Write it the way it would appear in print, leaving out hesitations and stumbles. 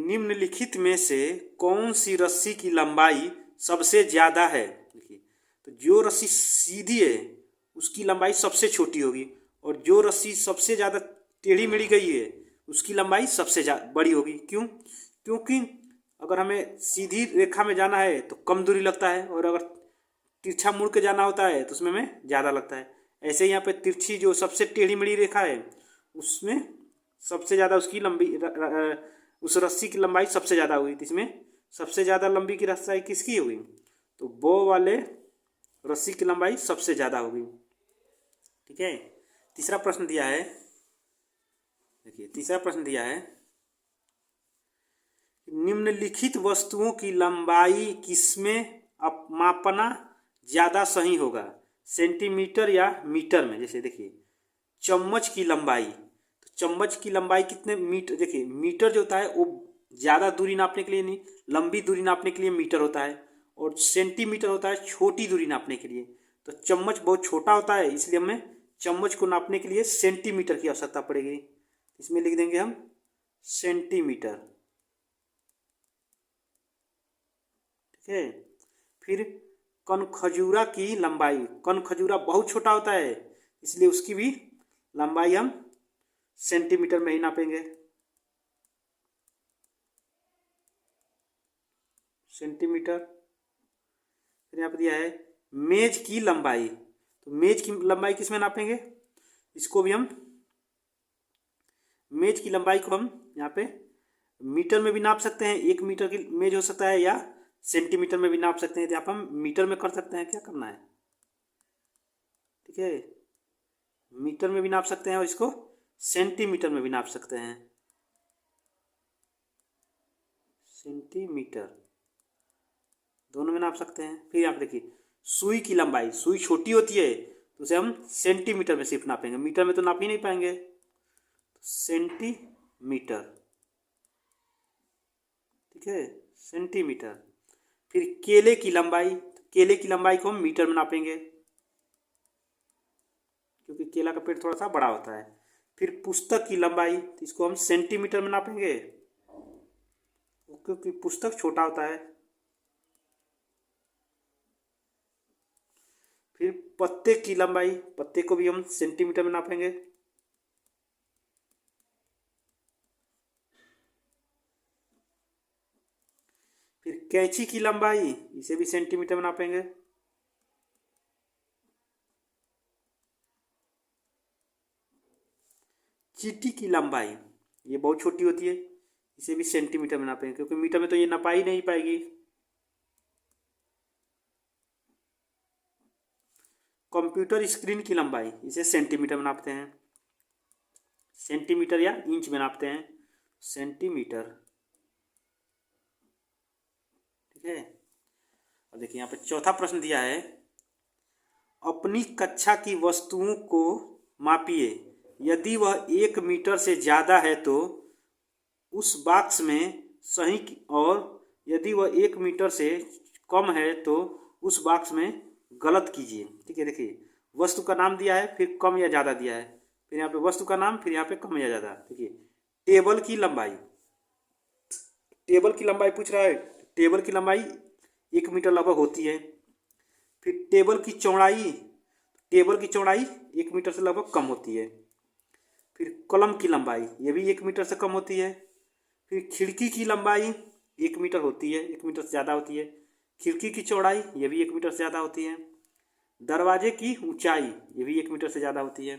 निम्नलिखित में से कौन सी रस्सी की लंबाई सबसे ज़्यादा है? देखिए, तो जो रस्सी सीधी है उसकी लंबाई सबसे छोटी होगी, और जो रस्सी सबसे ज़्यादा टेढ़ी मेढ़ी गई है उसकी लंबाई सबसे बड़ी होगी। क्यों? क्योंकि अगर हमें सीधी रेखा में जाना है तो कम दूरी लगता है, और अगर तिरछा मुड़ के जाना होता है तो उसमें हमें ज़्यादा लगता है। ऐसे ही यहाँ पे तिरछी जो सबसे टेढ़ी मेढ़ी रेखा है उसमें सबसे ज़्यादा उसकी लंबी उस रस्सी की लंबाई सबसे ज़्यादा हुई, तो इसमें सबसे ज़्यादा लंबी की रस्सी किसकी हुई? तो बो वाले रस्सी की लंबाई सबसे ज़्यादा होगी। ठीक है। तीसरा प्रश्न दिया है, देखिए तीसरा प्रश्न दिया है, निम्नलिखित वस्तुओं की लंबाई किसमें मापना ज़्यादा सही होगा? सेंटीमीटर या मीटर में? जैसे देखिए चम्मच की लंबाई, तो चम्मच की लंबाई कितने मीटर? देखिए मीटर जो होता है वो ज़्यादा दूरी नापने के लिए नहीं, लंबी दूरी नापने के लिए मीटर होता है, और सेंटीमीटर होता है छोटी दूरी नापने के लिए। तो चम्मच बहुत छोटा होता है, इसलिए हमें चम्मच को नापने के लिए सेंटीमीटर की आवश्यकता पड़ेगी। इसमें लिख देंगे हम सेंटीमीटर। ठीक है। फिर कनखजूरा की लंबाई, कनखजूरा बहुत छोटा होता है इसलिए उसकी भी लंबाई हम सेंटीमीटर में ही नापेंगे। सेंटीमीटर। फिर यहाँ पर दिया है मेज की लंबाई, तो मेज की लंबाई किस में नापेंगे? इसको भी हम मेज की लंबाई को हम यहाँ पे मीटर में भी नाप सकते हैं, 1 मीटर की मेज हो सकता है, या सेंटीमीटर में भी नाप सकते हैं। तो यहाँ पर हम मीटर में कर सकते हैं, क्या करना है? ठीक है, मीटर में भी नाप सकते हैं और इसको सेंटीमीटर में भी नाप सकते हैं। सेंटीमीटर दोनों में नाप सकते हैं। फिर यहाँ पे देखिए सुई की लंबाई, सुई छोटी होती है तो उसे हम सेंटीमीटर में सिर्फ नापेंगे, मीटर में तो नाप ही नहीं पाएंगे। सेंटीमीटर। ठीक है, सेंटीमीटर। फिर केले की लंबाई, केले की लंबाई को हम मीटर में नापेंगे क्योंकि केला का पेड़ थोड़ा सा बड़ा होता है। फिर पुस्तक की लंबाई, तो इसको हम सेंटीमीटर में नापेंगे क्योंकि पुस्तक छोटा होता है। फिर पत्ते की लंबाई, पत्ते को भी हम सेंटीमीटर में नापेंगे। फिर कैंची की लंबाई, इसे भी सेंटीमीटर में नापेंगे। चींटी की लंबाई, ये बहुत छोटी होती है, इसे भी सेंटीमीटर में नापेंगे क्योंकि मीटर में तो ये नापा ही नहीं पाएगी। कंप्यूटर स्क्रीन की लंबाई, इसे सेंटीमीटर में नापते हैं, सेंटीमीटर या इंच में नापते हैं, सेंटीमीटर। ठीक है। और देखिए यहाँ पे चौथा प्रश्न दिया है, अपनी कक्षा की वस्तुओं को मापिए, यदि वह 1 मीटर से ज़्यादा है तो उस बॉक्स में सही, और यदि वह 1 मीटर से कम है तो उस बॉक्स में गलत कीजिए। ठीक है, देखिए वस्तु का नाम दिया है, फिर कम या ज़्यादा दिया है, फिर यहाँ पे वस्तु का नाम, फिर यहाँ पे कम या ज़्यादा। देखिए टेबल की लंबाई, टेबल की लंबाई पूछ रहा है, टेबल की लंबाई 1 मीटर लगभग होती है। फिर टेबल की चौड़ाई, टेबल की चौड़ाई 1 मीटर से लगभग कम होती है। फिर कलम की लंबाई, ये भी 1 मीटर से कम होती है। फिर खिड़की की लंबाई 1 मीटर होती है, 1 मीटर से ज़्यादा होती है। खिड़की की चौड़ाई, ये भी 1 मीटर से ज़्यादा होती है। दरवाजे की ऊंचाई, ये भी 1 मीटर से ज़्यादा होती है।